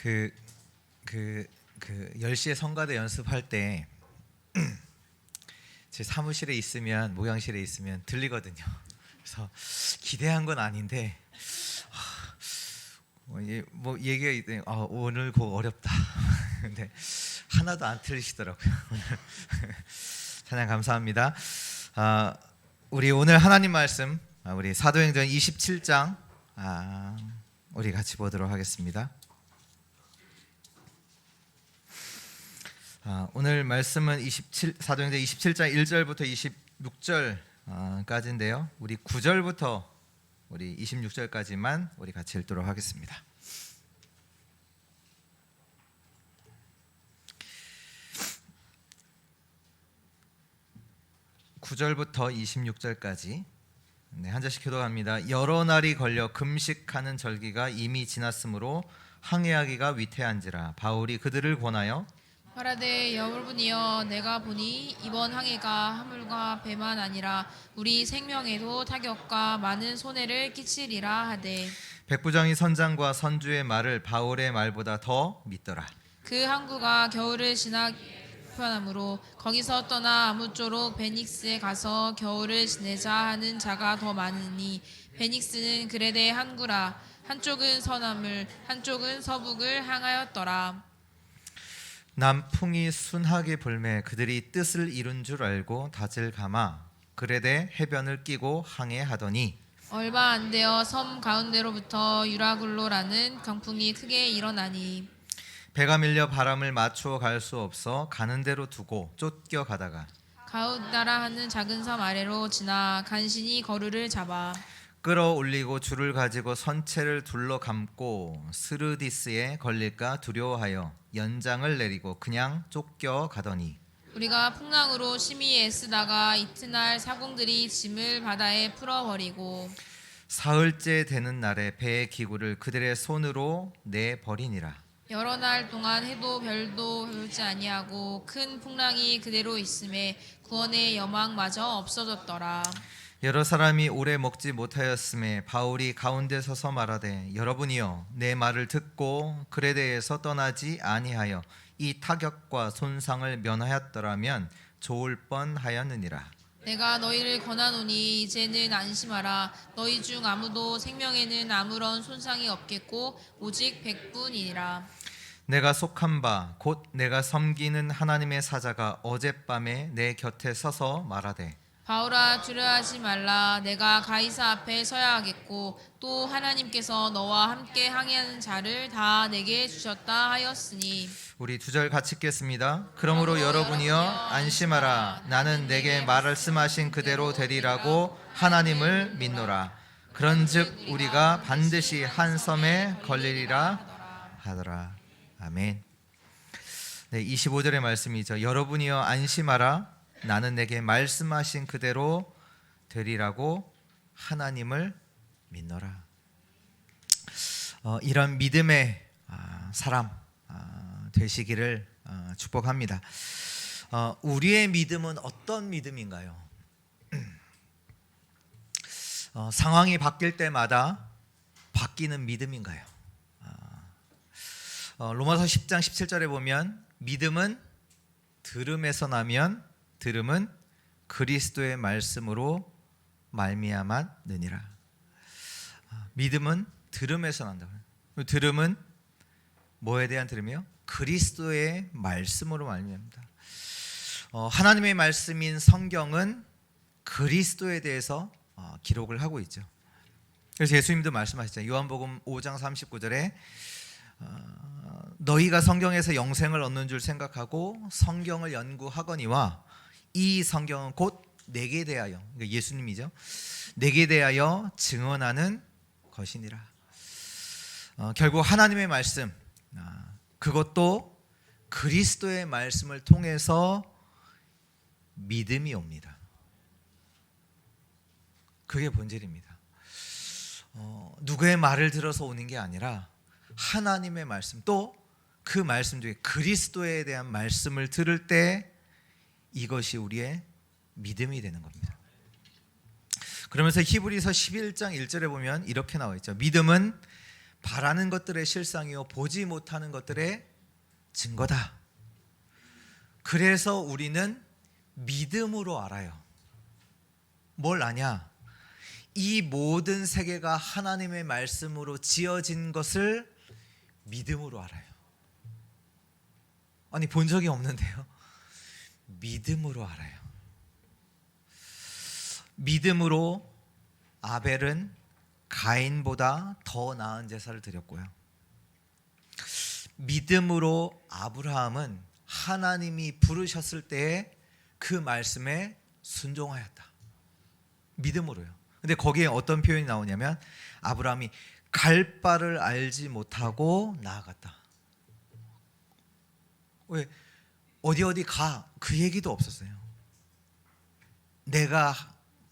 그 10시에 성가대 연습할 때 제 사무실에 있으면, 목양실에 있으면 들리거든요. 그래서 기대한 건 아닌데 뭐 얘기가 있더니 오늘 곡 어렵다. 근데 하나도 안 틀리시더라고요. 찬양 감사합니다. 우리 오늘 하나님 말씀, 우리 사도행전 27장 우리 같이 보도록 하겠습니다. 오늘 말씀은 사도행전 27장 1절부터 26절까지인데요. 우리 9절부터 우리 26절까지만 우리 같이 읽도록 하겠습니다. (9절부터 26절까지) 한 절씩 교독합니다. 여러 날이 걸려 금식하는 절기가 이미 지났으므로 항해하기가 위태한지라 바울이 그들을 권하여 말하되 여러분이여, 내가 보니 이번 항해가 화물과 배만 아니라 우리 생명에도 타격과 많은 손해를 끼치리라 하되, 백부장이 선장과 선주의 말을 바울의 말보다 더 믿더라. 그 항구가 겨울을 지나 편하므로 거기서 떠나 아무쪼록 베닉스에 가서 겨울을 지내자 하는 자가 더 많으니, 베닉스는 그레데 항구라. 한쪽은 서남을 한쪽은 서북을 향하였더라. 남풍이 순하게 불매 그들이 뜻을 이룬 줄 알고 닷을 감아 그레데 해변을 끼고 항해하더니, 얼마 안 되어 섬 가운데로부터 유라굴로라는 강풍이 크게 일어나니, 배가 밀려 바람을 맞추어 갈 수 없어 가는 대로 두고 쫓겨가다가 가우다라 하는 작은 섬 아래로 지나 간신히 거루를 잡아 끌어올리고 줄을 가지고 선체를 둘러 감고 스르디스에 걸릴까 두려워하여 연장을 내리고 그냥 쫓겨가더니, 우리가 풍랑으로 심히 애쓰다가 이튿날 사공들이 짐을 바다에 풀어버리고 사흘째 되는 날에 배의 기구를 그들의 손으로 내버리니라. 여러 날 동안 해도 별도 돌지 아니하고 큰 풍랑이 그대로 있음에 구원의 여망마저 없어졌더라. 여러 사람이 오래 먹지 못하였음에 바울이 가운데 서서 말하되, 여러분이여, 내 말을 듣고 그레데에서 떠나지 아니하여 이 타격과 손상을 면하였더라면 좋을 뻔하였느니라. 내가 너희를 권하노니 이제는 안심하라. 너희 중 아무도 생명에는 아무런 손상이 없겠고 오직 100분이니라. 내가 속한 바 곧 내가 섬기는 하나님의 사자가 어젯밤에 내 곁에 서서 말하되, 바울아, 두려워하지 말라. 내가 가이사 앞에 서야 하겠고 또 하나님께서 너와 함께 항해하는 자를 다 내게 주셨다 하였으니. 우리 2절 같이 읽겠습니다. 그러므로 여러분이여 안심하라. 나는 내게 말씀하신 그대로 되리라고 하나님을 믿노라. 그런즉 우리가 반드시 한 섬에 걸리리라 하더라. 아멘. 네, 25절의 말씀이죠. 여러분이여 안심하라. 나는 내게 말씀하신 그대로 되리라고 하나님을 믿노라. 이런 믿음의 사람 되시기를 축복합니다. 우리의 믿음은 어떤 믿음인가요? 상황이 바뀔 때마다 바뀌는 믿음인가요? 로마서 10장 17절에 보면 믿음은 들음에서 나면 들음은 그리스도의 말씀으로 말미암았느니라. 믿음은 들음에서 난다고요. 들음은 뭐에 대한 들음이요? 그리스도의 말씀으로 말미암다. 하나님의 말씀인 성경은 그리스도에 대해서 기록을 하고 있죠. 그래서 예수님도 말씀하셨잖아요. 요한복음 5장 39절에 너희가 성경에서 영생을 얻는 줄 생각하고 성경을 연구하거니와 이 성경은 곧 내게 대하여, 그러니까 예수님이죠, 내게 대하여 증언하는 것이니라. 결국 하나님의 말씀, 그것도 그리스도의 말씀을 통해서 믿음이 옵니다. 그게 본질입니다. 누구의 말을 들어서 오는 게 아니라 하나님의 말씀, 또 그 말씀 중에 그리스도에 대한 말씀을 들을 때 이것이 우리의 믿음이 되는 겁니다. 그러면서 히브리서 11장 1절에 보면 이렇게 나와 있죠. 믿음은 바라는 것들의 실상이요 보지 못하는 것들의 증거다. 그래서 우리는 믿음으로 알아요. 뭘 아냐? 이 모든 세계가 하나님의 말씀으로 지어진 것을 믿음으로 알아요. 아니, 본 적이 없는데요. 믿음으로 알아요. 믿음으로 아벨은 가인보다 더 나은 제사를 드렸고요. 믿음으로 아브라함은 하나님이 부르셨을 때에 그 말씀에 순종하였다. 믿음으로요. 근데 거기에 어떤 표현이 나오냐면 아브라함이 갈 바를 알지 못하고 나아갔다. 왜? 어디 가? 그 얘기도 없었어요. 내가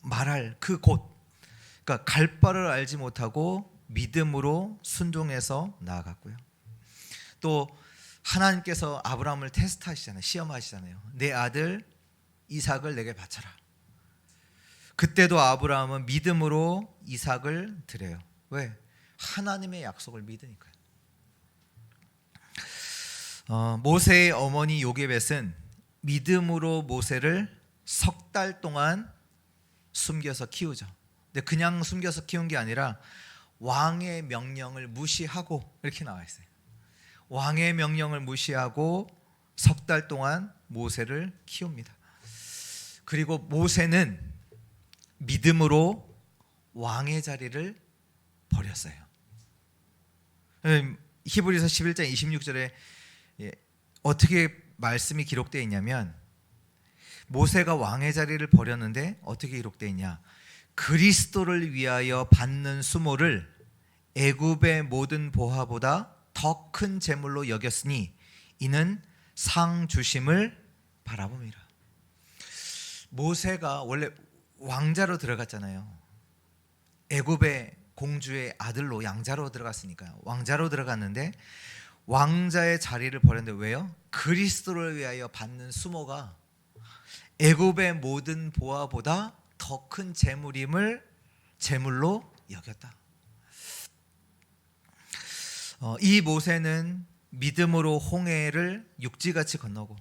말할 그 곳, 그러니까 갈 바를 알지 못하고 믿음으로 순종해서 나아갔고요. 또 하나님께서 아브라함을 테스트하시잖아요. 시험하시잖아요. 내 아들 이삭을 내게 바쳐라. 그때도 아브라함은 믿음으로 이삭을 드려요. 왜? 하나님의 약속을 믿으니까요. 모세의 어머니 요게벳은 믿음으로 모세를 석 달 동안 숨겨서 키우죠. 근데 그냥 숨겨서 키운 게 아니라 왕의 명령을 무시하고 이렇게 나와 있어요. 왕의 명령을 무시하고 석 달 동안 모세를 키웁니다. 그리고 모세는 믿음으로 왕의 자리를 버렸어요. 히브리서 11장 26절에 어떻게 말씀이 기록되어 있냐면 모세가 왕의 자리를 버렸는데 어떻게 기록되어 있냐? 그리스도를 위하여 받는 수모를 애굽의 모든 보화보다 더 큰 재물로 여겼으니 이는 상 주심을 바라봅니다. 모세가 원래 왕자로 들어갔잖아요. 애굽의 공주의 아들로 양자로 들어갔으니까요. 왕자로 들어갔는데 왕자의 자리를 버렸는데 왜요? 그리스도를 위하여 받는 수모가 애굽의 모든 보화보다 더 큰 재물로 여겼다. 이 모세는 믿음으로 홍해를 육지같이 건너고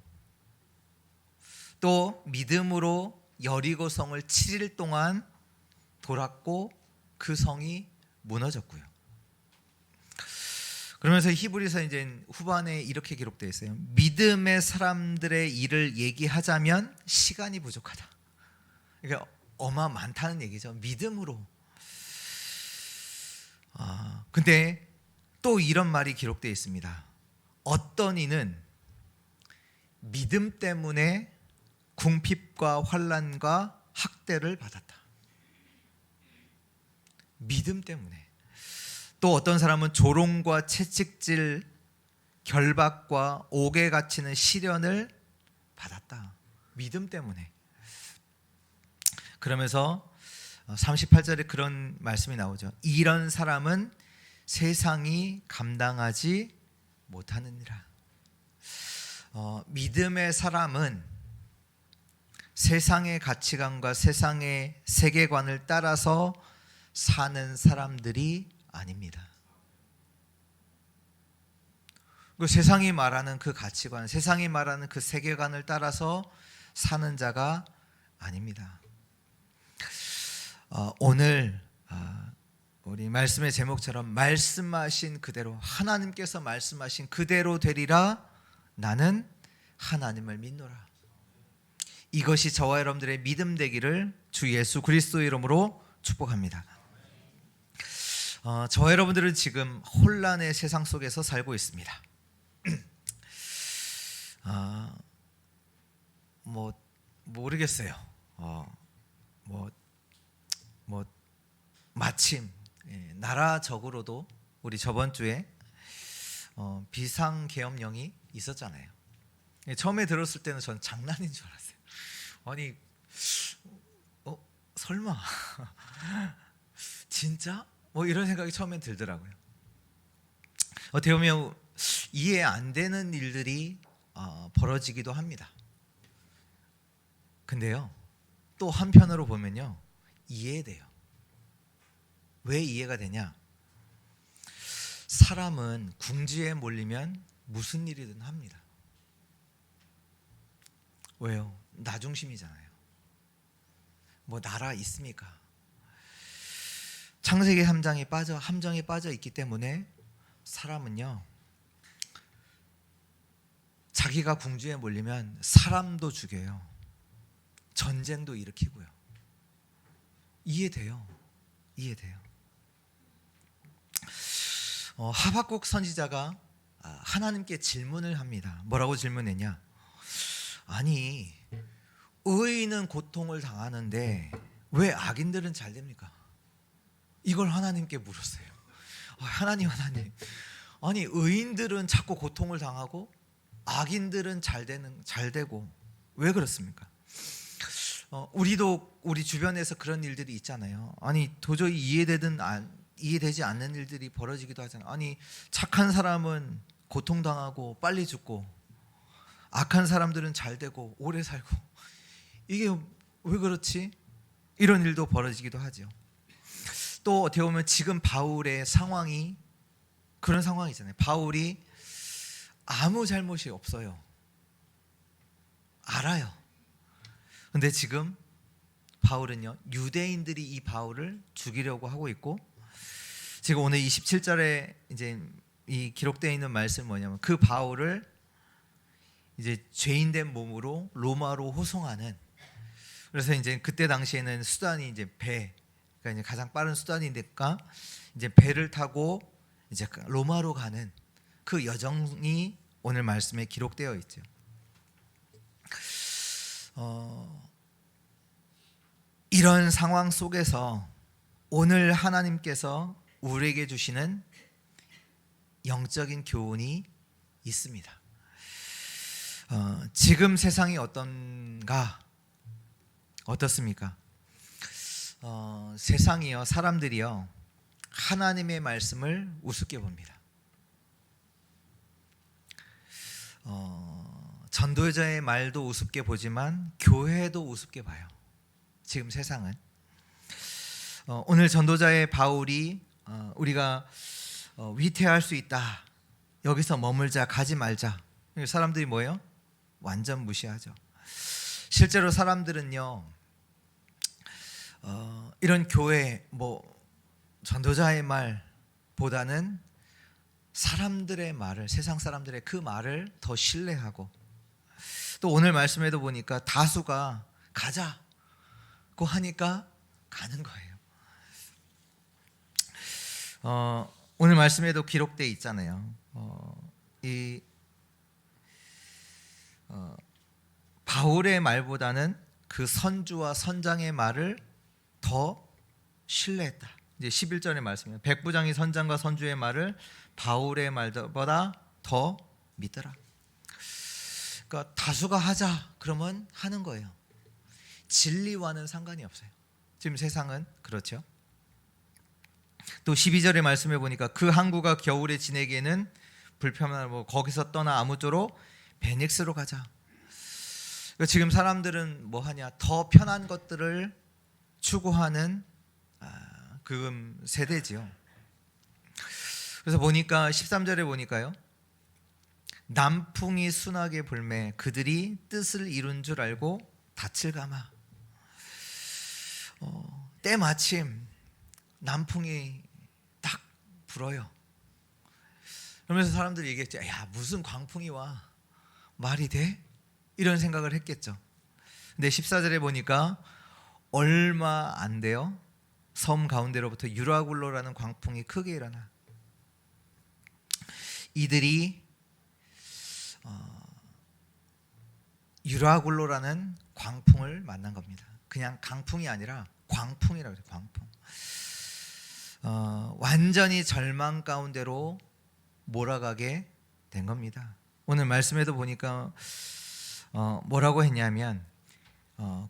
또 믿음으로 여리고 성을 7일 동안 돌았고 그 성이 무너졌고요. 그러면서 히브리서 이제 후반에 이렇게 기록되어 있어요. 믿음의 사람들의 일을 얘기하자면 시간이 부족하다. 그러니까 많다는 얘기죠. 믿음으로. 근데 또 이런 말이 기록되어 있습니다. 어떤 이는 믿음 때문에 궁핍과 환난과 학대를 받았다. 믿음 때문에. 또 어떤 사람은 조롱과 채찍질, 결박과 옥에 갇히는 시련을 받았다. 믿음 때문에. 그러면서 38절에 그런 말씀이 나오죠. 이런 사람은 세상이 감당하지 못하느니라. 믿음의 사람은 세상의 가치관과 세상의 세계관을 따라서 사는 사람들이 아닙니다. 그 세상이 말하는 그 가치관, 세상이 말하는 그 세계관을 따라서 사는 자가 아닙니다. 오늘 우리 말씀의 제목처럼 말씀하신 그대로 하나님께서 말씀하신 그대로 되리라. 나는 하나님을 믿노라. 이것이 저와 여러분들의 믿음 되기를 주 예수 그리스도의 이름으로 축복합니다. 저와 여러분들은 지금 혼란의 세상 속에서 살고 있습니다. 모르겠어요. 마침 나라적으로도 우리 저번 주에 비상계엄령이 있었잖아요. 처음에 들었을 때는 전 장난인 줄 알았어요. 아니, 설마 진짜? 이런 생각이 처음엔 들더라고요. 어떻게 보면 이해 안 되는 일들이 벌어지기도 합니다. 근데요, 또 한편으로 보면요, 이해돼요. 왜 이해가 되냐? 사람은 궁지에 몰리면 무슨 일이든 합니다. 왜요? 나 중심이잖아요. 뭐 나라 있습니까? 창세기 3장에 함정에 빠져 있기 때문에 사람은요, 자기가 궁지에 몰리면 사람도 죽여요. 전쟁도 일으키고요. 이해돼요. 하박국 선지자가 하나님께 질문을 합니다. 뭐라고 질문했냐? 아니, 의인은 고통을 당하는데 왜 악인들은 잘 됩니까? 이걸 하나님께 물었어요. 하나님, 아니 의인들은 자꾸 고통을 당하고 악인들은 잘 되고 왜 그렇습니까? 우리도 우리 주변에서 그런 일들이 있잖아요. 아니 도저히 이해되지 않는 일들이 벌어지기도 하잖아요. 아니 착한 사람은 고통당하고 빨리 죽고 악한 사람들은 잘 되고 오래 살고, 이게 왜 그렇지? 이런 일도 벌어지기도 하죠. 또 어떻게 보면 지금 바울의 상황이 그런 상황이잖아요. 바울이 아무 잘못이 없어요. 알아요. 근데 지금 바울은요, 유대인들이 이 바울을 죽이려고 하고 있고, 지금 오늘 27절에 이제 이 기록되어 있는 말씀은 뭐냐면 그 바울을 이제 죄인된 몸으로 로마로 호송하는, 그래서 이제 그때 당시에는 수단이 이제 배, 그러니까 이제 가장 빠른 수단이니까 이제 배를 타고 이제 로마로 가는 그 여정이 오늘 말씀에 기록되어 있죠. 이런 상황 속에서 오늘 하나님께서 우리에게 주시는 영적인 교훈이 있습니다. 지금 세상이 어떻습니까? 세상이요, 사람들이요, 하나님의 말씀을 우습게 봅니다. 전도자의 말도 우습게 보지만 교회도 우습게 봐요. 지금 세상은. 오늘 전도자의 바울이 우리가 위태할 수 있다, 여기서 머물자, 가지 말자, 사람들이 뭐예요? 완전 무시하죠. 실제로 사람들은요, 이런 교회 전도자의 말보다는 사람들의 말을, 세상 사람들의 그 말을 더 신뢰하고, 또 오늘 말씀에도 보니까 다수가 가자고 하니까 가는 거예요. 오늘 말씀에도 기록되어 있잖아요. 바울의 말보다는 그 선주와 선장의 말을 더 신뢰했다. 이제 11절의 말씀이에요. 백부장이 선장과 선주의 말을 바울의 말보다 더 믿더라. 그러니까 다수가 하자 그러면 하는 거예요. 진리와는 상관이 없어요. 지금 세상은 그렇죠. 또 12절의 말씀에 보니까 그 항구가 겨울에 지내기에는 불편하고 거기서 떠나 아무쪼록 베닉스로 가자. 그러니까 지금 사람들은 뭐 하냐? 더 편한 것들을 추구하는 그 세대지요. 그래서 보니까 13절에 보니까요, 남풍이 순하게 불매 그들이 뜻을 이룬 줄 알고 닻을 감아. 때마침 남풍이 딱 불어요. 그러면서 사람들이 얘기했죠. 야, 무슨 광풍이 와, 말이 돼? 이런 생각을 했겠죠. 근데 14절에 보니까 얼마 안 돼요, 섬 가운데로부터 유라굴로라는 광풍이 크게 일어나. 이들이 유라굴로라는 광풍을 만난 겁니다. 그냥 강풍이 아니라 광풍이라고 해요. 광풍. 완전히 절망 가운데로 몰아가게 된 겁니다. 오늘 말씀에도 보니까 뭐라고 했냐면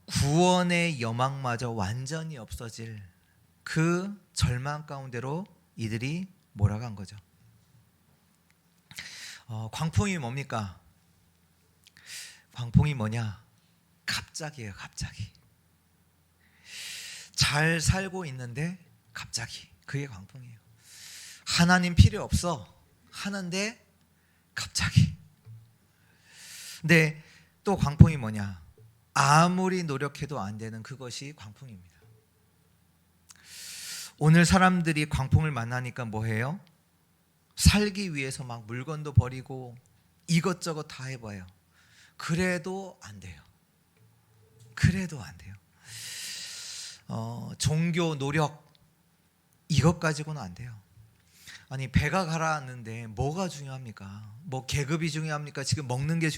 구원의 여망마저 완전히 없어질 그 절망 가운데로 이들이 몰아간 거죠. 광풍이 뭡니까? 광풍이 뭐냐? 갑자기예요. 갑자기. 잘 살고 있는데 갑자기, 그게 광풍이에요. 하나님 필요 없어 하는데 갑자기. 근데 또 광풍이 뭐냐? 아무리 노력해도 안 되는 그것이 광풍입니다. 오늘 사람들이 광풍을 만나니까 뭐 해요? 살기 위해서 막 물건도 버리고 이것저것 다 해봐요. 그래도 안 돼요. 그래도 안 돼요. 종교 노력 이것 가지고는 안 돼요. 아니 배가 가라앉는데 뭐가 중요합니까? 뭐 계급이 중요합니까? 지금 먹는 게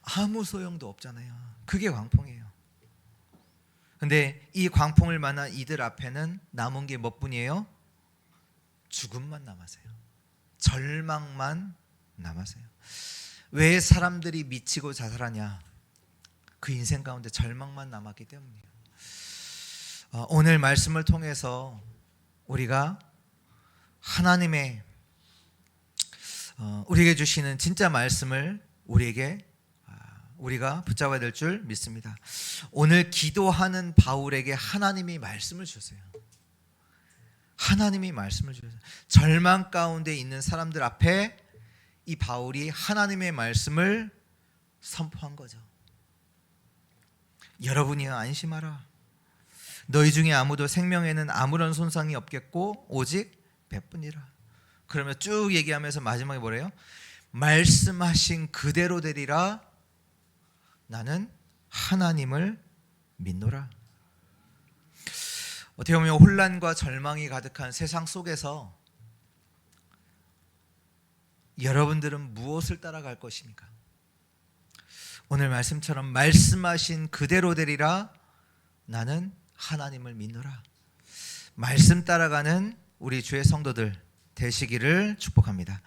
아무 소용도 없잖아요. 그게 광풍이에요. 근데 이 광풍을 만난 이들 앞에는 남은 게 뭐뿐이에요? 죽음만 남았어요. 절망만 남았어요. 왜 사람들이 미치고 자살하냐? 그 인생 가운데 절망만 남았기 때문이에요. 오늘 말씀을 통해서 우리가 하나님의 우리에게 주시는 진짜 말씀을 우리가 붙잡아야 될 줄 믿습니다. 오늘 기도하는 바울에게 하나님이 말씀을 주셨어요. 하나님이 말씀을 주셨어요. 절망 가운데 있는 사람들 앞에 이 바울이 하나님의 말씀을 선포한 거죠. 여러분이여 안심하라. 너희 중에 아무도 생명에는 아무런 손상이 없겠고 오직 배뿐이라. 그러면 쭉 얘기하면서 마지막에 뭐래요? 말씀하신 그대로 되리라. 나는 하나님을 믿노라. 어떻게 보면 혼란과 절망이 가득한 세상 속에서 여러분들은 무엇을 따라갈 것입니까? 오늘 말씀처럼 말씀하신 그대로 되리라. 나는 하나님을 믿노라. 말씀 따라가는 우리 주의 성도들 되시기를 축복합니다.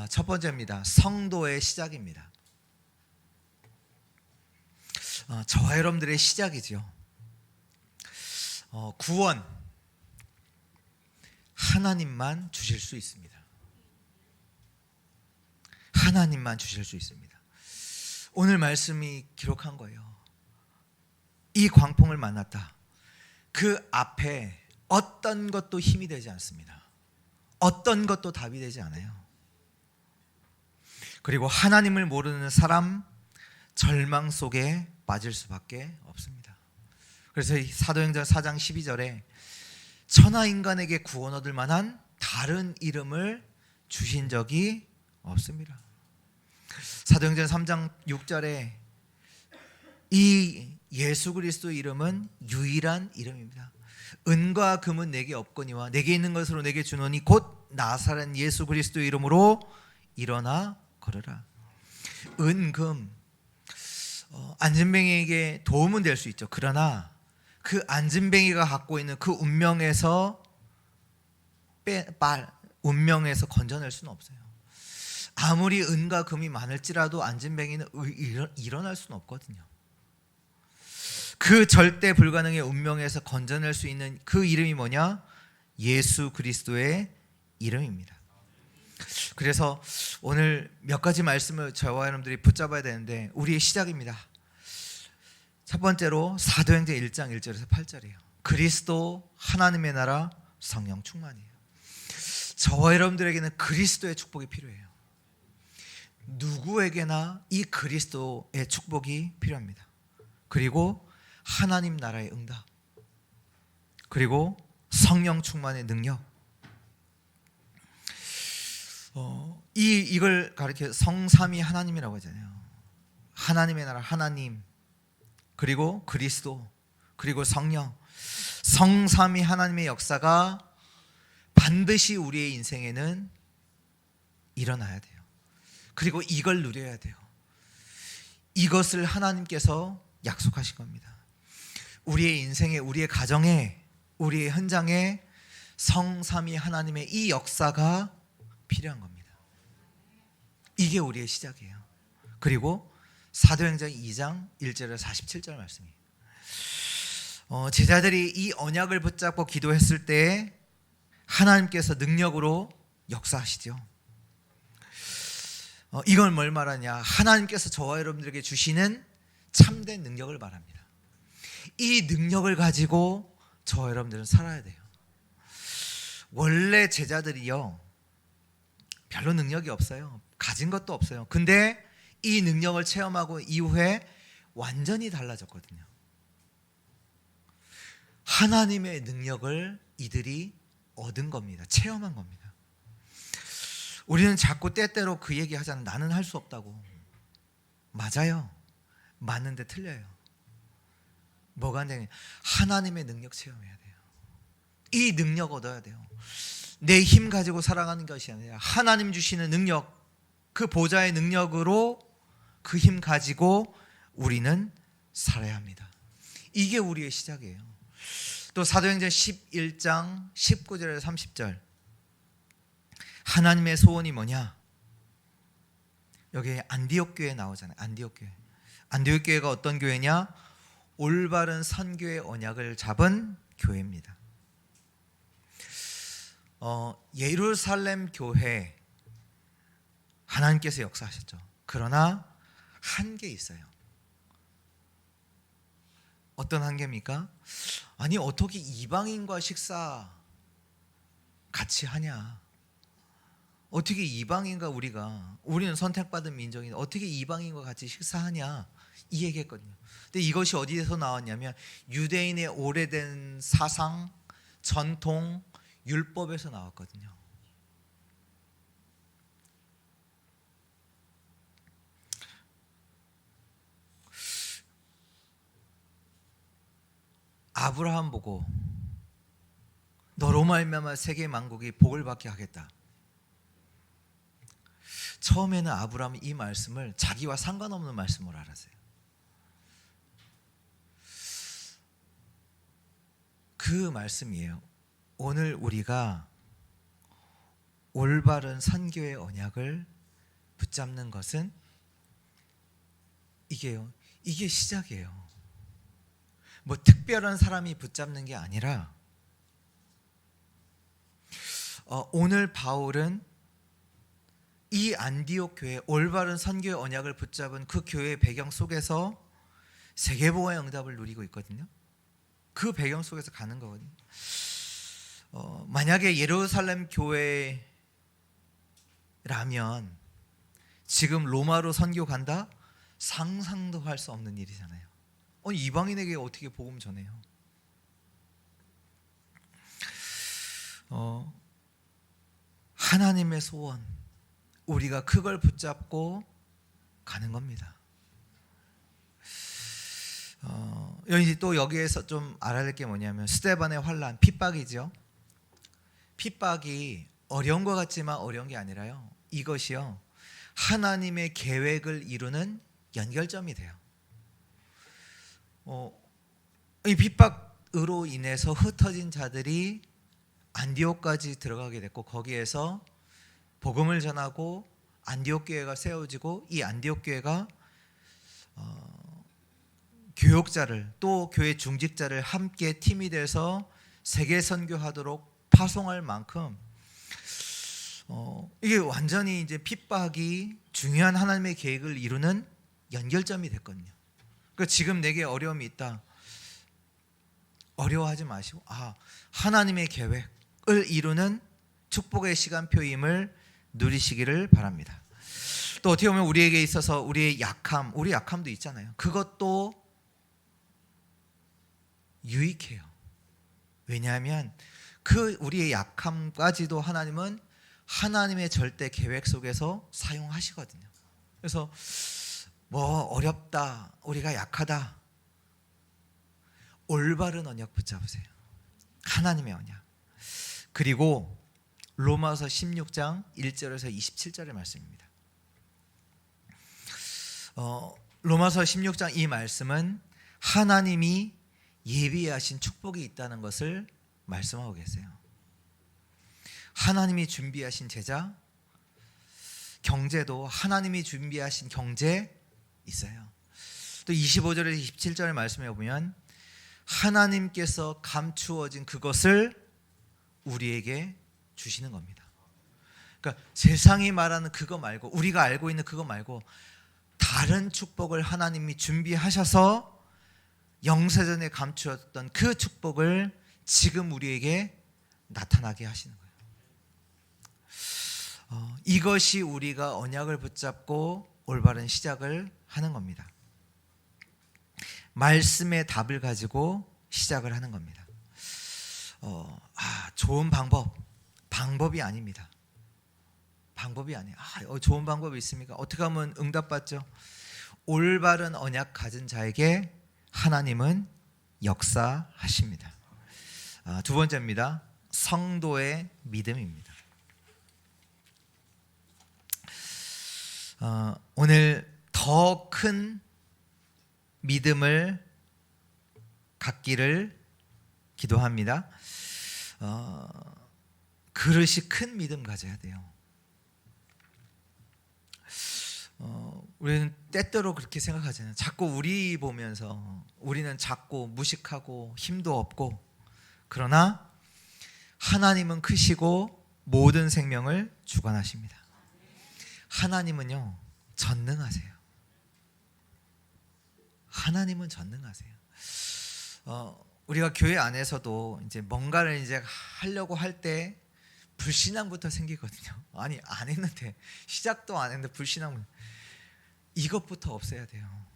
첫 번째입니다. 성도의 시작입니다. 저와 여러분들의 시작이죠. 구원 하나님만 주실 수 있습니다. 하나님만 주실 수 있습니다. 오늘 말씀이 기록한 거예요. 이 광풍을 만났다. 그 앞에 어떤 것도 힘이 되지 않습니다. 어떤 것도 답이 되지 않아요. 그리고 하나님을 모르는 사람 절망 속에 빠질 수밖에 없습니다. 그래서 사도행전 4장 12절에 천하인간에게 구원 얻을 만한 다른 이름을 주신 적이 없습니다. 사도행전 3장 6절에 이 예수 그리스도 이름은 유일한 이름입니다. 은과 금은 내게 없거니와 내게 있는 것으로 내게 주노니 곧 나사렛 예수 그리스도 이름으로 일어나 걸으라. 은, 금 안진뱅이에게 도움은 될 수 있죠. 그러나 그 안진뱅이가 갖고 있는 그 운명에서 건져낼 수는 없어요. 아무리 은과 금이 많을지라도 안진뱅이는 일어날 수는 없거든요. 그 절대 불가능의 운명에서 건져낼 수 있는 그 이름이 뭐냐? 예수 그리스도의 이름입니다. 그래서 오늘 몇 가지 말씀을 저와 여러분들이 붙잡아야 되는데 우리의 시작입니다. 첫 번째로 사도행전 1장 1절에서 8절이에요. 그리스도 하나님의 나라 성령 충만이에요. 저와 여러분들에게는 그리스도의 축복이 필요해요. 누구에게나 이 그리스도의 축복이 필요합니다. 그리고 하나님 나라의 응답, 그리고 성령 충만의 능력. 이걸 가리켜 성삼위 하나님이라고 하잖아요. 하나님의 나라, 하나님, 그리고 그리스도, 그리고 성령. 성삼위 하나님의 역사가 반드시 우리의 인생에는 일어나야 돼요. 그리고 이걸 누려야 돼요. 이것을 하나님께서 약속하신 겁니다. 우리의 인생에, 우리의 가정에, 우리의 현장에 성삼위 하나님의 이 역사가 필요한 겁니다. 이게 우리의 시작이에요. 그리고 사도행전 2장 1절에서 47절 말씀이에요. 제자들이 이 언약을 붙잡고 기도했을 때 하나님께서 능력으로 역사하시죠. 이건 뭘 말하냐? 하나님께서 저와 여러분들에게 주시는 참된 능력을 말합니다. 이 능력을 가지고 저와 여러분들은 살아야 돼요. 원래 제자들이요, 별로 능력이 없어요. 가진 것도 없어요. 근데 이 능력을 체험하고 이후에 완전히 달라졌거든요. 하나님의 능력을 이들이 얻은 겁니다. 체험한 겁니다. 우리는 자꾸 때때로 그 얘기 하잖아요. 나는 할 수 없다고. 맞아요. 맞는데 틀려요. 뭐가 안 되냐? 하나님의 능력 체험해야 돼요. 이 능력 얻어야 돼요. 내 힘 가지고 살아가는 것이 아니라 하나님 주시는 능력, 그 보좌의 능력으로 그 힘 가지고 우리는 살아야 합니다. 이게 우리의 시작이에요. 또 사도행전 11장 19절에서 30절, 하나님의 소원이 뭐냐? 여기 안디옥 교회 나오잖아요. 안디옥 교회. 안디옥 교회가 어떤 교회냐? 올바른 선교의 언약을 잡은 교회입니다. 예루살렘 교회 하나님께서 역사하셨죠. 그러나 한계 있어요. 어떤 한계입니까? 아니 어떻게 이방인과 식사 같이 하냐? 어떻게 이방인과 우리는 선택받은 민족인데 어떻게 이방인과 같이 식사하냐? 이 얘기했거든요. 근데 이것이 어디에서 나왔냐면 유대인의 오래된 사상, 전통, 율법에서 나왔거든요. 아브라함 보고 너로 말미암아 세계 만국이 복을 받게 하겠다. 처음에는 아브라함이 이 말씀을 자기와 상관없는 말씀으로 알았어요. 그 말씀이에요. 오늘 우리가 올바른 선교의 언약을 붙잡는 것은 이게요. 이게 시작이에요. 뭐 특별한 사람이 붙잡는 게 아니라 오늘 바울은 이 안디옥 교회 올바른 선교의 언약을 붙잡은 그 교회의 배경 속에서 세계복음의 응답을 누리고 있거든요. 그 배경 속에서 가는 거거든요. 만약에 예루살렘 교회라면 지금 로마로 선교 간다? 상상도 할 수 없는 일이잖아요. 이방인에게 어떻게 복음 전해요? 하나님의 소원, 우리가 그걸 붙잡고 가는 겁니다. 또 여기에서 좀 알아야 될 게 뭐냐면 스데반의 환난, 핍박이죠. 핍박이 어려운 것 같지만 어려운 게 아니라요. 이것이요. 하나님의 계획을 이루는 연결점이 돼요. 이 핍박으로 인해서 흩어진 자들이 안디옥까지 들어가게 됐고 거기에서 복음을 전하고 안디옥 교회가 세워지고 이 안디옥 교회가 교역자를 또 교회 중직자를 함께 팀이 돼서 세계 선교하도록 파송할 만큼 이게 완전히 이제 핍박이 중요한 하나님의 계획을 이루는 연결점이 됐거든요. 그러니까 지금 내게 어려움이 있다. 어려워하지 마시고 하나님의 계획을 이루는 축복의 시간표임을 누리시기를 바랍니다. 또 어떻게 보면 우리에게 있어서 우리의 약함도 있잖아요. 그것도 유익해요. 왜냐하면 그 우리의 약함까지도 하나님은 하나님의 절대 계획 속에서 사용하시거든요. 그래서 뭐 어렵다, 우리가 약하다, 올바른 언약 붙잡으세요. 하나님의 언약. 그리고 로마서 16장 1절에서 27절의 말씀입니다. 로마서 16장 이 말씀은 하나님이 예비하신 축복이 있다는 것을 말씀하고 계세요. 하나님이 준비하신 제자, 경제도 하나님이 준비하신 경제 있어요. 또 25절에서 27절의 말씀에 보면 하나님께서 감추어진 그것을 우리에게 주시는 겁니다. 그러니까 세상이 말하는 그거 말고 우리가 알고 있는 그거 말고 다른 축복을 하나님이 준비하셔서 영세전에 감추었던 그 축복을 지금 우리에게 나타나게 하시는 거예요. 이것이 우리가 언약을 붙잡고 올바른 시작을 하는 겁니다. 말씀의 답을 가지고 시작을 하는 겁니다. 좋은 방법이 아닙니다. 방법이 아니에요. 좋은 방법이 있습니까? 어떻게 하면 응답받죠? 올바른 언약 가진 자에게 하나님은 역사하십니다. 두 번째입니다. 성도의 믿음입니다. 오늘 더 큰 믿음을 갖기를 기도합니다. 그릇이 큰 믿음 가져야 돼요. 우리는 때때로 그렇게 생각하잖아요. 자꾸 우리 보면서 우리는 작고 무식하고 힘도 없고, 그러나 하나님은 크시고 모든 생명을 주관하십니다. 하나님은요 전능하세요. 하나님은 전능하세요. 우리가 교회 안에서도 이제 뭔가를 이제 하려고 할 때 불신앙부터 생기거든요. 아니, 안 했는데, 시작도 안 했는데 불신앙, 이것부터 없애야 돼요.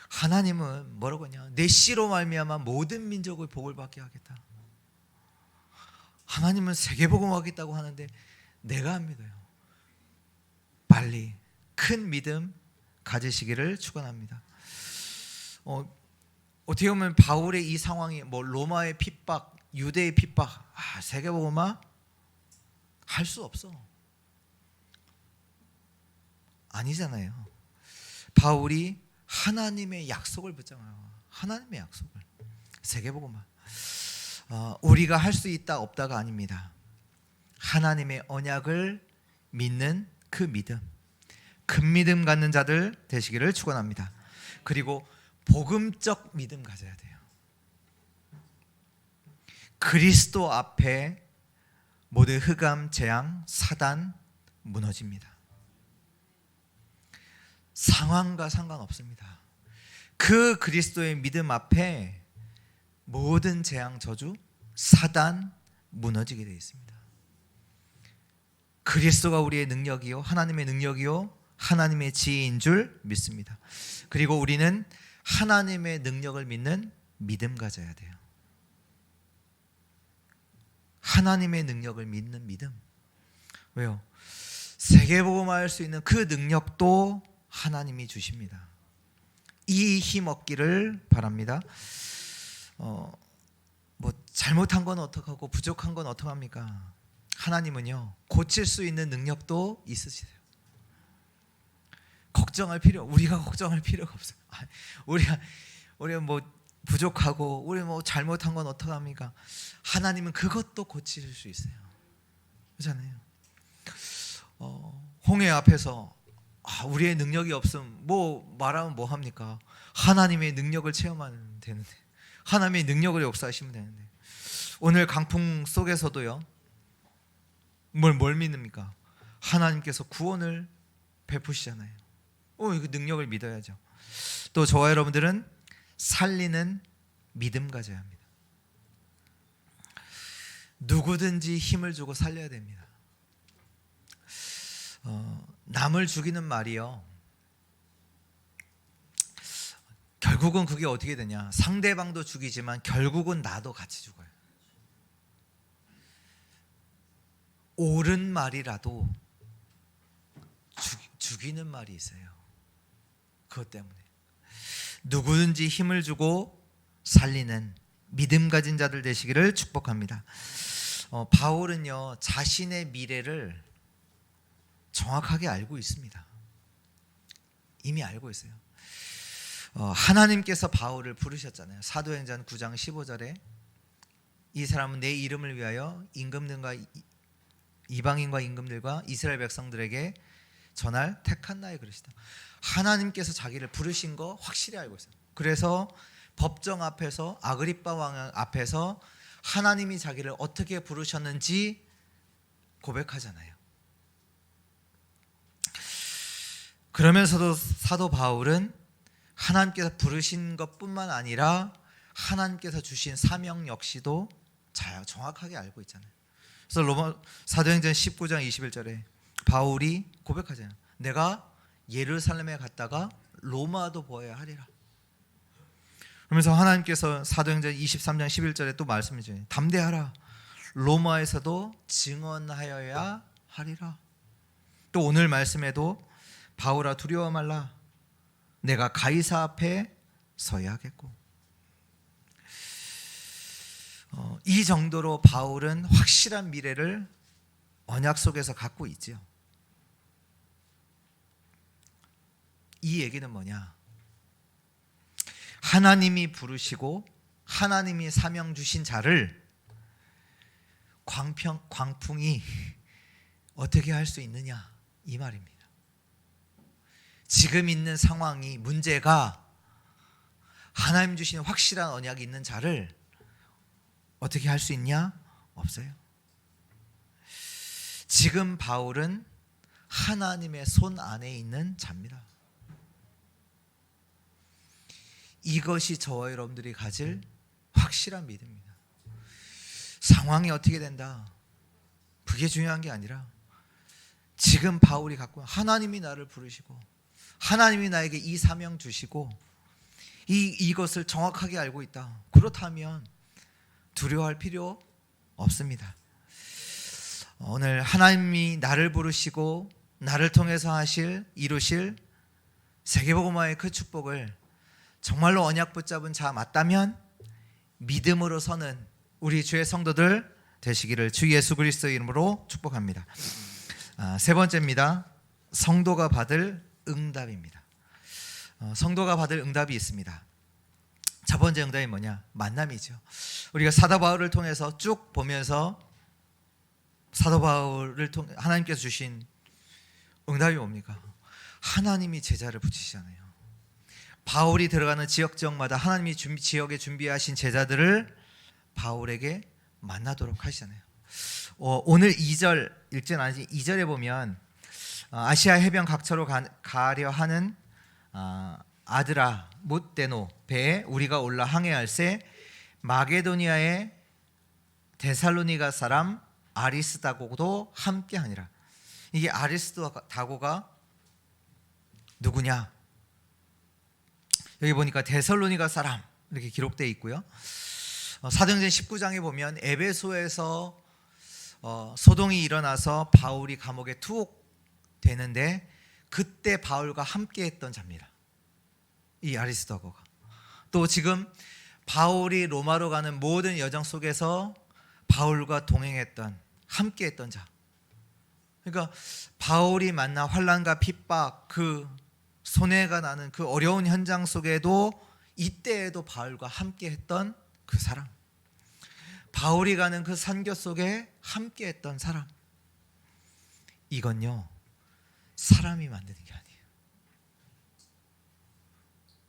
하나님은 뭐라고 하냐? 내 씨로 말미암아 모든 민족을 복을 받게 하겠다. 하나님은 세계복음하겠다고 하는데 내가 안 믿어요. 빨리 큰 믿음 가지시기를 축원합니다. 어떻게 보면 바울의 이 상황이 로마의 핍박, 유대의 핍박, 세계복음화 할 수 없어. 아니잖아요. 바울이 하나님의 약속을 붙잡아요. 하나님의 약속을. 세계복음화. 우리가 할 수 있다 없다가 아닙니다. 하나님의 언약을 믿는 그 믿음, 큰 믿음 갖는 자들 되시기를 축원합니다. 그리고 복음적 믿음 가져야 돼요. 그리스도 앞에 모든 흑암, 재앙, 사단 무너집니다. 상황과 상관없습니다. 그 그리스도의 믿음 앞에 모든 재앙, 저주, 사단 무너지게 되어 있습니다. 그리스도가 우리의 능력이요, 하나님의 능력이요, 하나님의 지혜인 줄 믿습니다. 그리고 우리는 하나님의 능력을 믿는 믿음 가져야 돼요. 하나님의 능력을 믿는 믿음. 왜요? 세계복음화할 수 있는 그 능력도 하나님이 주십니다. 이 힘 얻기를 바랍니다. 잘못한 건 어떡하고 부족한 건 어떡합니까? 하나님은요 고칠 수 있는 능력도 있으시세요. 우리가 걱정할 필요가 없어요. 우리가 부족하고 우리 잘못한 건 어떡합니까? 하나님은 그것도 고칠 수 있어요. 그렇잖아요. 홍해 앞에서 우리의 능력이 없음 말하면 뭐 합니까? 하나님의 능력을 체험하면 되는데, 하나님의 능력을 역사하시면 되는데, 오늘 강풍 속에서도요 뭘 믿습니까? 하나님께서 구원을 베푸시잖아요. 그 능력을 믿어야죠. 또 저와 여러분들은 살리는 믿음 가져야 합니다. 누구든지 힘을 주고 살려야 됩니다. 남을 죽이는 말이요, 결국은 그게 어떻게 되냐? 상대방도 죽이지만 결국은 나도 같이 죽어요. 옳은 말이라도 죽이는 말이 있어요. 그것 때문에 누구든지 힘을 주고 살리는 믿음 가진 자들 되시기를 축복합니다. 바울은요 자신의 미래를 정확하게 알고 있습니다. 이미 알고 있어요. 하나님께서 바울을 부르셨잖아요. 사도행전 9장 15절에 이 사람은 내 이름을 위하여 임금들과 이방인과 임금들과 이스라엘 백성들에게 전할 택한 나의 그릇이다. 하나님께서 자기를 부르신 거 확실히 알고 있어요. 그래서 법정 앞에서, 아그리빠 왕 앞에서 하나님이 자기를 어떻게 부르셨는지 고백하잖아요. 그러면서도 사도 바울은 하나님께서 부르신 것뿐만 아니라 하나님께서 주신 사명 역시도 정확하게 알고 있잖아요. 그래서 로마 사도행전 19장 21절에 바울이 고백하잖아요. 내가 예루살렘에 갔다가 로마도 보아야 하리라. 그러면서 하나님께서 사도행전 23장 11절에 또 말씀해 주세요. 담대하라. 로마에서도 증언하여야 하리라. 또 오늘 말씀에도 바울아 두려워 말라. 내가 가이사 앞에 서야 하겠고. 이 정도로 바울은 확실한 미래를 언약 속에서 갖고 있죠. 이 얘기는 뭐냐? 하나님이 부르시고 하나님이 사명 주신 자를 광풍이 어떻게 할 수 있느냐, 이 말입니다. 지금 있는 상황이, 문제가 하나님 주신 확실한 언약이 있는 자를 어떻게 할 수 있냐? 없어요. 지금 바울은 하나님의 손 안에 있는 자입니다. 이것이 저와 여러분들이 가질 확실한 믿음입니다. 상황이 어떻게 된다, 그게 중요한 게 아니라 지금 바울이 갖고 하나님이 나를 부르시고 하나님이 나에게 이 사명 주시고 이것을 정확하게 알고 있다. 그렇다면 두려워할 필요 없습니다. 오늘 하나님이 나를 부르시고 나를 통해서 이루실 세계복음화의 그 축복을 정말로 언약 붙잡은 자 맞다면 믿음으로 서는 우리 주의 성도들 되시기를 주 예수 그리스도의 이름으로 축복합니다. 세 번째입니다. 성도가 받을 응답입니다. 성도가 받을 응답이 있습니다. 첫 번째 응답이 뭐냐? 만남이죠. 우리가 사도 바울을 통해서 쭉 보면서 사도 바울을 통해 하나님께서 주신 응답이 뭡니까? 하나님이 제자를 붙이시잖아요. 바울이 들어가는 지역마다 하나님이 지역에 준비하신 제자들을 바울에게 만나도록 하시잖아요. 오늘 2절 읽진 않지 2절에 보면 아시아 해변 각처로 가려 하는 아드라 못 데노 배에 우리가 올라 항해할새 마게도니아의 데살로니가 사람 아리스다고도 함께하니라. 이게 아리스다고가 누구냐? 여기 보니까 데살로니가 사람 이렇게 기록되어 있고요. 사도행전 19장에 보면 에베소에서 소동이 일어나서 바울이 감옥에 투옥되는데 그때 바울과 함께했던 자입니다. 이 아리스도거가. 또 지금 바울이 로마로 가는 모든 여정 속에서 바울과 동행했던, 함께했던 자. 그러니까 바울이 만난 환난과 핍박, 그 손해가 나는 그 어려운 현장 속에도 이때에도 바울과 함께했던 그 사람. 바울이 가는 그 선교 속에 함께했던 사람. 이건요, 사람이 만드는 게 아니에요.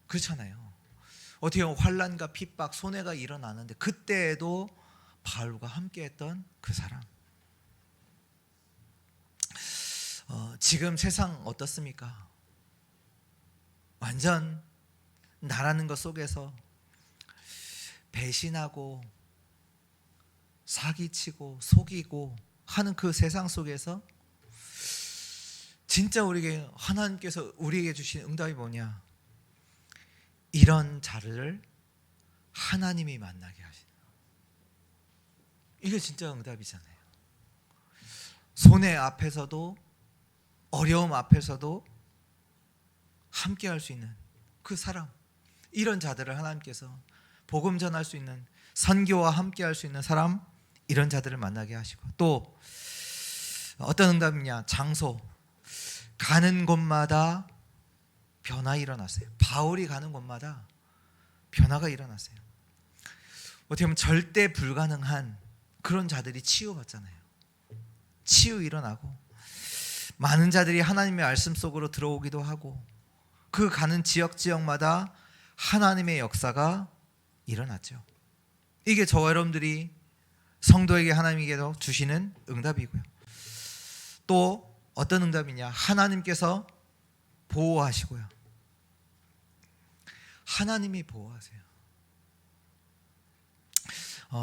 그렇잖아요. 어떻게 보면 환난과 핍박, 손해가 일어나는데 그때에도 바울과 함께했던 그 사람. 지금 세상 어떻습니까? 완전 나라는 것 속에서 배신하고 사기치고 속이고 하는 그 세상 속에서 진짜 우리에게 하나님께서 우리에게 주신 응답이 뭐냐? 이런 자를 하나님이 만나게 하시는. 이게 진짜 응답이잖아요. 손해 앞에서도 어려움 앞에서도 함께 할 수 있는 그 사람, 이런 자들을 하나님께서 복음 전할 수 있는, 선교와 함께 할 수 있는 사람, 이런 자들을 만나게 하시고, 또 어떤 응답이냐? 장소, 가는 곳마다 변화 일어났어요. 바울이 가는 곳마다 변화가 일어났어요. 어떻게 보면 절대 불가능한 그런 자들이 치유받잖아요. 치유 일어나고 많은 자들이 하나님의 말씀 속으로 들어오기도 하고 그 가는 지역마다 하나님의 역사가 일어났죠. 이게 저와 여러분들이 성도에게 하나님께서 주시는 응답이고요. 또 어떤 응답이냐? 하나님께서 보호하시고요. 하나님이 보호하세요.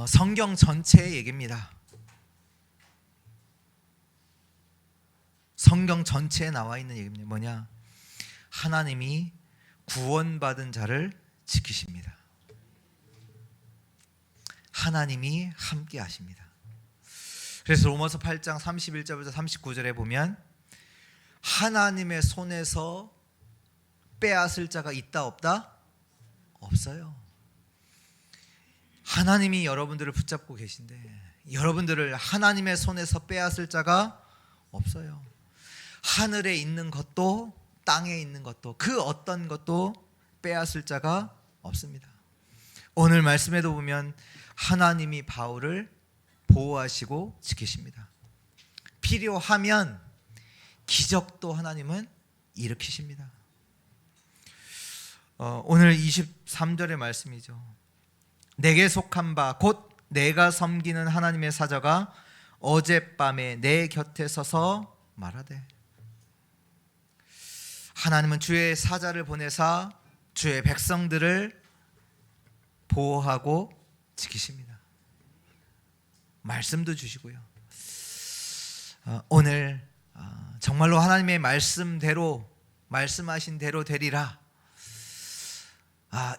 성경 전체의 얘기입니다. 성경 전체에 나와 있는 얘기입니다. 뭐냐? 하나님이 구원받은 자를 지키십니다. 하나님이 함께 하십니다. 그래서 로마서 8장 31절부터 39절에 보면 하나님의 손에서 빼앗을 자가 있다 없다? 없어요. 하나님이 여러분들을 붙잡고 계신데 여러분들을 하나님의 손에서 빼앗을 자가 없어요. 하늘에 있는 것도 땅에 있는 것도 그 어떤 것도 빼앗을 자가 없습니다. 오늘 말씀에도 보면 하나님이 바울을 보호하시고 지키십니다. 필요하면 기적도 하나님은 일으키십니다. 오늘 23절의 말씀이죠. 내게 속한 바 곧 내가 섬기는 하나님의 사자가 어젯밤에 내 곁에 서서 말하되. 하나님은 주의 사자를 보내사 주의 백성들을 보호하고 지키십니다. 말씀도 주시고요. 오늘 정말로 하나님의 말씀대로 말씀하신 대로 되리라.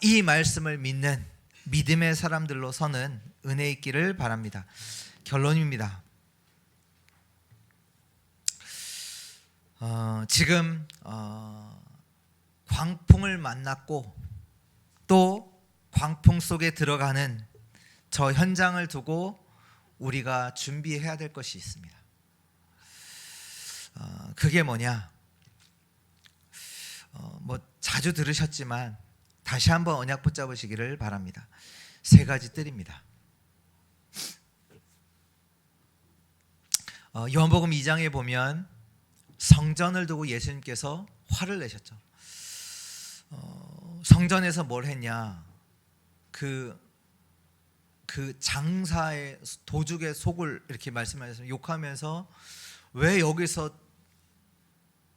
이 말씀을 믿는 믿음의 사람들로 서는 은혜 있기를 바랍니다. 결론입니다. 지금 광풍을 만났고 또 광풍 속에 들어가는 저 현장을 두고 우리가 준비해야 될 것이 있습니다. 그게 뭐냐? 자주 들으셨지만 다시 한번 언약 붙잡으시기를 바랍니다. 세 가지 뜰입니다. 요한복음 2장에 보면 성전을 두고 예수님께서 화를 내셨죠. 성전에서 뭘 했냐? 그 장사의 도죽의 속을 이렇게 말씀하셨어요. 욕하면서 왜 여기서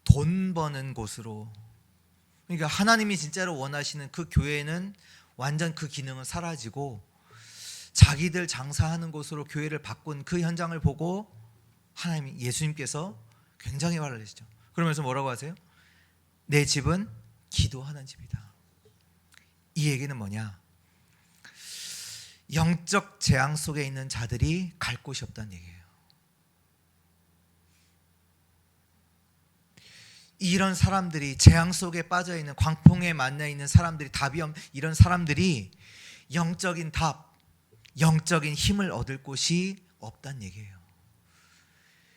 돈 버는 곳으로, 그러니까 하나님이 진짜로 원하시는 그 교회는 완전 그 기능은 사라지고 자기들 장사하는 곳으로 교회를 바꾼 그 현장을 보고 하나님 예수님께서 굉장히 화를 내시죠. 그러면서 뭐라고 하세요? 내 집은 기도하는 집이다. 이 얘기는 뭐냐? 영적 재앙 속에 있는 자들이 갈 곳이 없다는 얘기예요. 이런 사람들이 재앙 속에 빠져 있는, 광풍에 만나 있는 사람들이, 답이 없는 이런 사람들이 영적인 답, 영적인 힘을 얻을 곳이 없다는 얘기예요.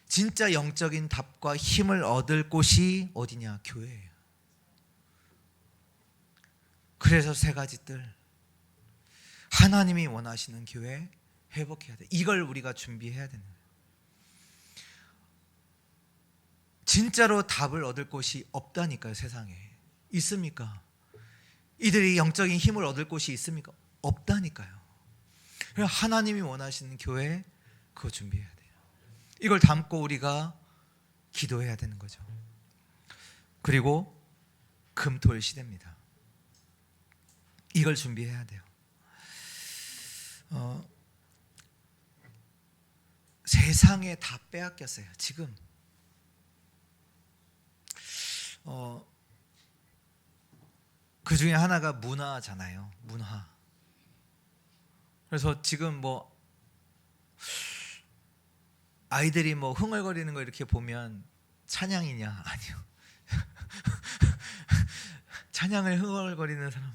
진짜 영적인 답과 힘을 얻을 곳이 어디냐? 교회예요. 그래서 세 가지 뜰, 하나님이 원하시는 교회 회복해야 돼. 이걸 우리가 준비해야 되는 거예요. 진짜로 답을 얻을 곳이 없다니까요. 세상에 있습니까? 이들이 영적인 힘을 얻을 곳이 있습니까? 없다니까요. 그래서 하나님이 원하시는 교회, 그거 준비해야 돼요. 이걸 담고 우리가 기도해야 되는 거죠. 그리고 금토일 시대입니다. 이걸 준비해야 돼요. 세상에 다 빼앗겼어요. 지금 그 중에 하나가 문화잖아요. 문화. 그래서 지금 아이들이 흥얼거리는 거 이렇게 보면 찬양이냐? 아니요. 찬양을 흥얼거리는 사람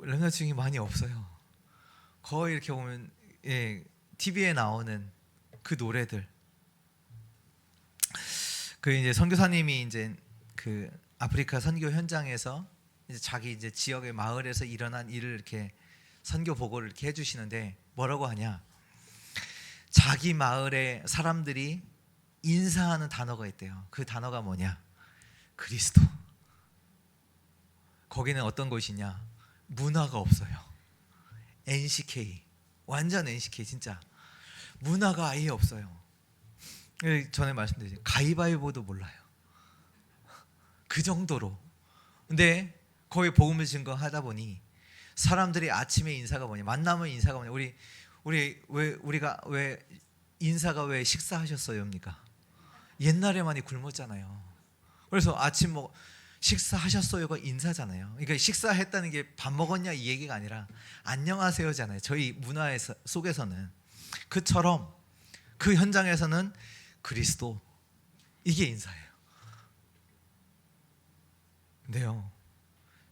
렘넌트 중에 많이 없어요. 거의 이렇게 보면 TV에 나오는 그 노래들. 그 이제 선교사님이 이제 그 아프리카 선교 현장에서 이제 자기 이제 지역의 마을에서 일어난 일을 이렇게 선교 보고를 이렇게 해주시는데 뭐라고 하냐? 자기 마을의 사람들이 인사하는 단어가 있대요. 그 단어가 뭐냐? 그리스도. 거기는 어떤 곳이냐? 문화가 없어요. NCK, 완전 NCK 진짜 문화가 아예 없어요. 전에 말씀드렸죠. 가위바위보도 몰라요. 그 정도로. 근데 거기 복음을 증거하다 보니 사람들이 아침에 인사가 뭐냐? 만나면 인사가 뭐냐? 우리가 왜 인사가 왜 식사하셨어요입니까? 옛날에 많이 굶었잖아요. 그래서 아침 식사하셨어요가 인사잖아요. 그러니까 식사했다는 게 밥 먹었냐 이 얘기가 아니라 안녕하세요잖아요. 저희 문화 속에서는 그처럼 그 현장에서는 그리스도 이게 인사예요. 근데요,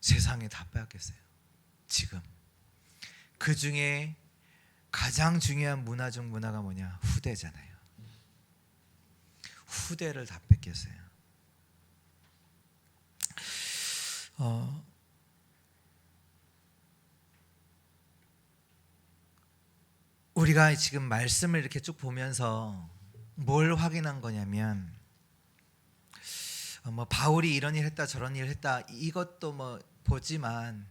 세상에 다 빼앗겼어요. 지금 그 중에 가장 중요한 문화 중 문화가 뭐냐? 후대잖아요. 후대를 다 뺏겼어요. 우리가 지금 말씀을 이렇게 쭉 보면서 뭘 확인한 거냐면, 바울이 이런 일 했다 저런 일 했다 이것도 보지만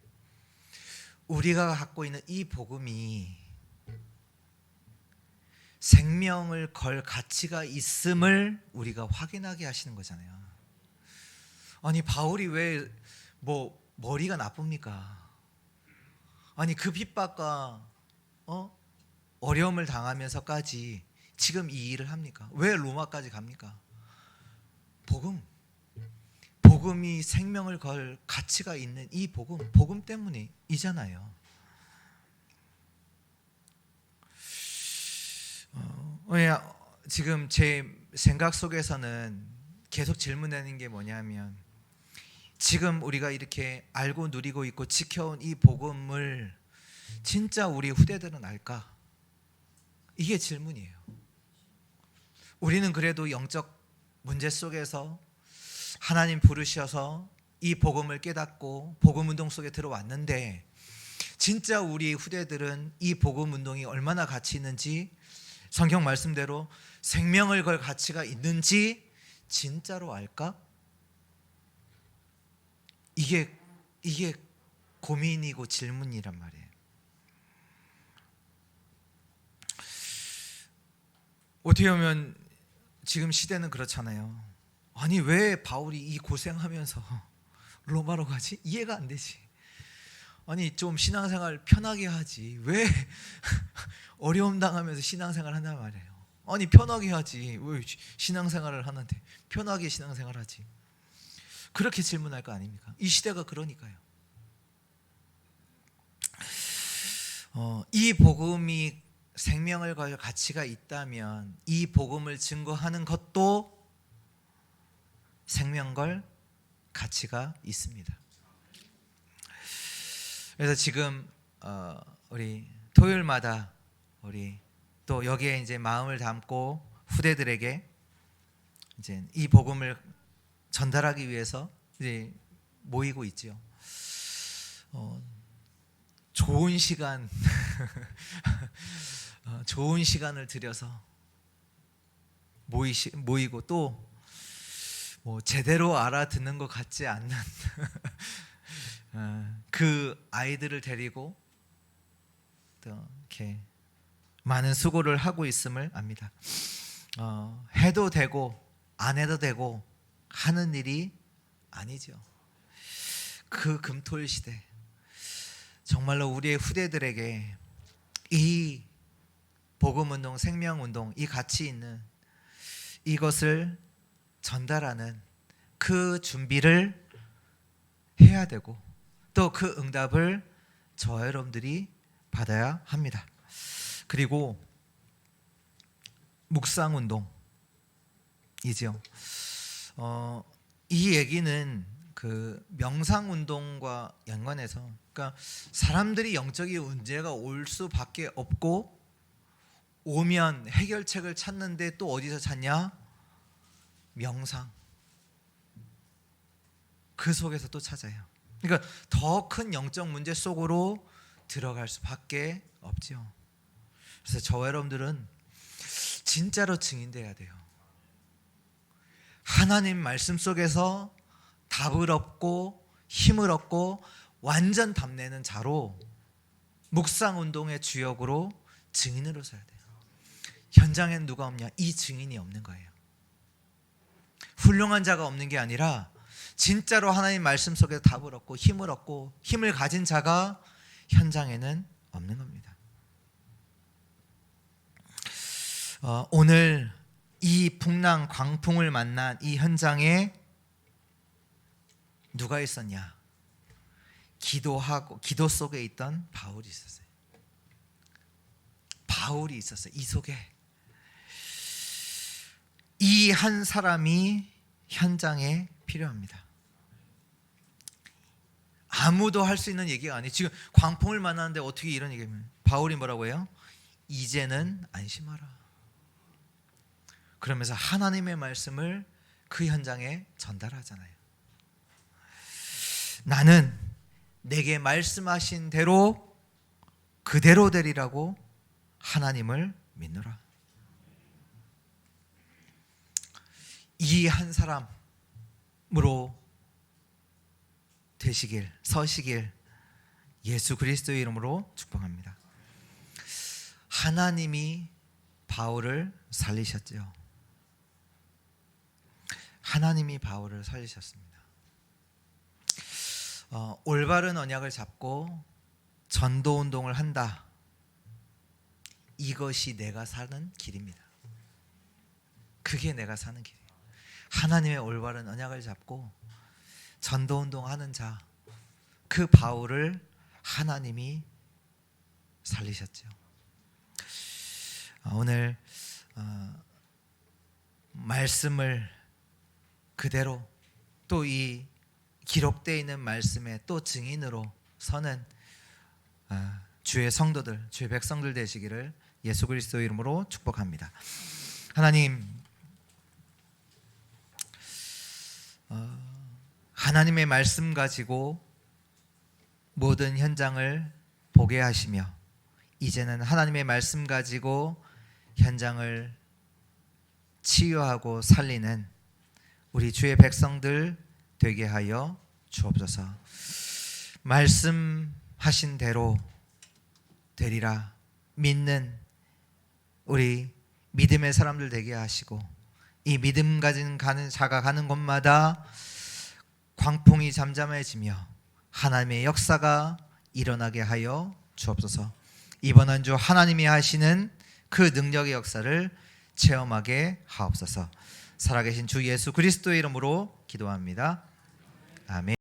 우리가 갖고 있는 이 복음이 생명을 걸 가치가 있음을 우리가 확인하게 하시는 거잖아요. 아니 바울이 왜 머리가 나쁩니까? 아니 그 핍박과 어려움을 당하면서까지 지금 이 일을 합니까? 왜 로마까지 갑니까? 복음이 생명을 걸 가치가 있는 이 복음 때문이잖아요. 지금 제 생각 속에서는 계속 질문하는 게 뭐냐면, 지금 우리가 이렇게 알고 누리고 있고 지켜온 이 복음을 진짜 우리 후대들은 알까? 이게 질문이에요. 우리는 그래도 영적 문제 속에서 하나님 부르셔서 이 복음을 깨닫고 복음 운동 속에 들어왔는데, 진짜 우리 후대들은 이 복음 운동이 얼마나 가치 있는지, 성경 말씀대로 생명을 걸 가치가 있는지 진짜로 알까? 이게 고민이고 질문이란 말이에요. 어떻게 보면 지금 시대는 그렇잖아요. 아니 왜 바울이 이 고생하면서 로마로 가지? 이해가 안 되지. 아니 좀 신앙생활 편하게 하지, 왜 어려움 당하면서 신앙생활 한단 말이에요. 아니 편하게 하지, 왜 신앙생활을 하는데 편하게 신앙생활 하지? 그렇게 질문할 거 아닙니까? 이 시대가 그러니까요. 이 복음이 생명을 걸 가치가 있다면 이 복음을 증거하는 것도 생명 걸 가치가 있습니다. 그래서 지금 우리 토요일마다 우리 또 여기에 이제 마음을 담고 후대들에게 이제 이 복음을 전달하기 위해서 이제 모이고 있지요. 좋은 시간 좋은 시간을 들여서 모이고 또 제대로 알아듣는 것 같지 않는 그 아이들을 데리고 또 이렇게 많은 수고를 하고 있음을 압니다. 해도 되고 안 해도 되고 하는 일이 아니죠. 그 금토일 시대, 정말로 우리의 후대들에게 이 복음운동, 생명운동, 이 가치 있는 이것을 전달하는 그 준비를 해야 되고 또 그 응답을 저와 여러분들이 받아야 합니다. 그리고 묵상운동이죠. 이 얘기는 그 명상운동과 연관해서, 그러니까 사람들이 영적인 문제가 올 수밖에 없고 오면 해결책을 찾는데 또 어디서 찾냐? 명상. 그 속에서 또 찾아요. 그러니까 더 큰 영적 문제 속으로 들어갈 수밖에 없죠. 그래서 저와 여러분들은 진짜로 증인돼야 돼요. 하나님 말씀 속에서 답을 얻고 힘을 얻고 완전 답내는 자로 묵상운동의 주역으로 증인으로 서야 돼요. 현장에는 누가 없냐? 이 증인이 없는 거예요. 훌륭한 자가 없는 게 아니라 진짜로 하나님 말씀 속에서 답을 얻고 힘을 가진 자가 현장에는 없는 겁니다. 오늘 이 풍랑 광풍을 만난 이 현장에 누가 있었냐? 기도 속에 있던 바울이 있었어요. 바울이 있었어요. 이 속에 이 한 사람이 현장에 필요합니다. 아무도 할 수 있는 얘기가 아니에요. 지금 광풍을 만나는데 어떻게 이런 얘기하면, 바울이 뭐라고 해요? 이제는 안심하라. 그러면서 하나님의 말씀을 그 현장에 전달하잖아요. 나는 내게 말씀하신 대로 그대로 되리라고 하나님을 믿노라. 이 한 사람으로 되시길, 서시길 예수 그리스도의 이름으로 축복합니다. 하나님이 바울을 살리셨죠. 하나님이 바울을 살리셨습니다. 올바른 언약을 잡고 전도 운동을 한다. 이것이 내가 사는 길입니다. 그게 내가 사는 길이에요. 하나님의 올바른 언약을 잡고 전도 운동하는 자, 그 바울을 하나님이 살리셨죠. 오늘 말씀을 그대로 또 이 기록되어 있는 말씀의 또 증인으로 서는 주의 성도들, 주의 백성들 되시기를 예수 그리스도의 이름으로 축복합니다. 하나님, 하나님의 말씀 가지고 모든 현장을 보게 하시며 이제는 하나님의 말씀 가지고 현장을 치유하고 살리는 우리 주의 백성들 되게 하여 주옵소서. 말씀하신 대로 되리라 믿는 우리 믿음의 사람들 되게 하시고, 이 믿음 가진 자가 가는 곳마다 광풍이 잠잠해지며 하나님의 역사가 일어나게 하여 주옵소서. 이번 한 주 하나님이 하시는 그 능력의 역사를 체험하게 하옵소서. 살아계신 주 예수 그리스도의 이름으로 기도합니다. 아멘.